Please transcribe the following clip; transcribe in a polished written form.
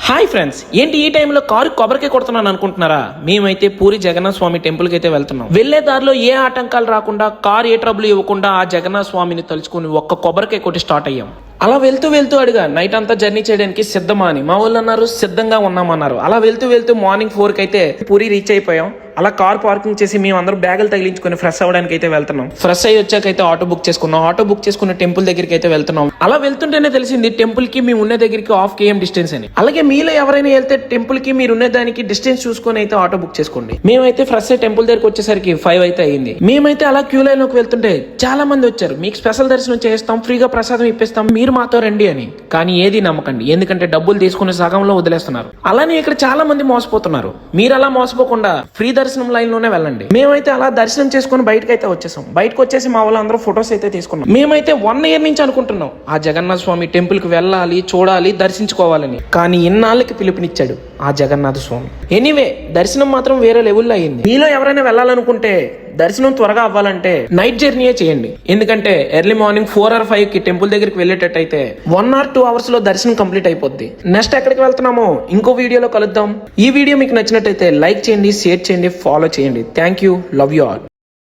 Hi friends, ఏంటి ఈ టైంలో కారు కొబ్బరికాయ కొడుతున్నాను అనుకుంటున్నారా? మేమైతే పూరి జగన్నాథ స్వామి టెంపుల్ కి అయితే వెళ్తున్నాం. వెళ్లే దారిలో ఏ ఆటంకాలు రాకుండా, కారు ఏ ట్రబుల్ ఇవ్వకుండా ఆ జగన్నాథ స్వామిని తలుచుకుని ఒక్క కొబ్బరికాయ కొట్టి స్టార్ట్ అయ్యాం. అలా వెళ్తూ అడిగా నైట్ అంతా జర్నీ చేయడానికి సిద్ధమా అని. మా వాళ్ళు అన్నారు సిద్ధంగా ఉన్నామన్నారు. అలా వెళ్తూ మార్నింగ్ 4 కి అయితే పూరి రీచ్ అయిపోయాం. అలా కార్ పార్కింగ్ చేసి మేము అందరూ బ్యాగులు తగిలించుకుని ఫ్రెష్ అవ్వడానికి అయితే వెళ్తున్నాం. ఫ్రెష్ అయ్యి వచ్చాకైతే ఆటో బుక్ చేసుకున్నాం. ఆటో బుక్ చేసుకున్న టెంపుల్ దగ్గరికి అయితే వెళ్తున్నాం. అలా వెళ్తుంటేనే తెలిసింది టెంపుల్ కి మేము ఉన్న దగ్గరికి 1/2 km డిస్టెన్స్ అని. అలాగే మీలో ఎవరైనా వెళ్తే టెంపుల్ కి మీరు ఉన్న దానికి డిస్టెన్స్ చూసుకొని అయితే ఆటో బుక్ చేసుకోండి. మేమైతే ఫ్రెష్ అయ్యి టెంపుల్ దగ్గరికి వచ్చేసరికి 5 అయితే అయింది. మేమైతే అలా క్యూ లైన్ లోకి వెళ్తుంటే చాలా మంది వచ్చారు. మీకు స్పెషల్ దర్శనం చేస్తాం, ఫ్రీగా ప్రసాదం ఇప్పిస్తాం, మీరు మాతో రండి అని. కానీ ఏది నమ్మకండి, ఎందుకంటే డబ్బులు తీసుకుని సగంలో వదిలేస్తున్నారు. అలానే ఇక్కడ చాలా మంది మోసపోతున్నారు. మీరు అలా మోసపోకుండా ఫ్రీ దర్శనం లైన్ లోనే వెళ్ళండి. మేమైతే అలా దర్శనం చేసుకుని బయటకు అయితే వచ్చేసాం. బయటకు వచ్చేసి మా వాళ్ళందరూ ఫొటోస్ అయితే తీసుకున్నాం. మేమైతే 1 year నుంచి అనుకుంటున్నాం ఆ జగన్నాథ స్వామి టెంపుల్ కి వెళ్ళాలి, చూడాలి, దర్శించుకోవాలని. కానీ ఇన్నాళ్ళకి పిలుపునిచ్చాడు ఆ జగన్నాథ స్వామి. ఎనీవే, దర్శనం మాత్రం వేరే లెవెల్లో అయింది. మీలో ఎవరైనా వెళ్ళాలనుకుంటే దర్శనం త్వరగా అవ్వాలంటే నైట్ జర్నీయే చేయండి. ఎందుకంటే ఎర్లీ మార్నింగ్ 4 or 5 కి టెంపుల్ దగ్గరికి వెళ్ళేటట్టయితే 1 or 2 hours లో దర్శనం కంప్లీట్ అయిపోద్ది. నెక్స్ట్ ఎక్కడికి వెళ్తున్నామో ఇంకో వీడియోలో కలుద్దాం. ఈ వీడియో మీకు నచ్చినట్టయితే లైక్ చేయండి, షేర్ చేయండి, ఫాలో చేయండి. Thank you, love you all.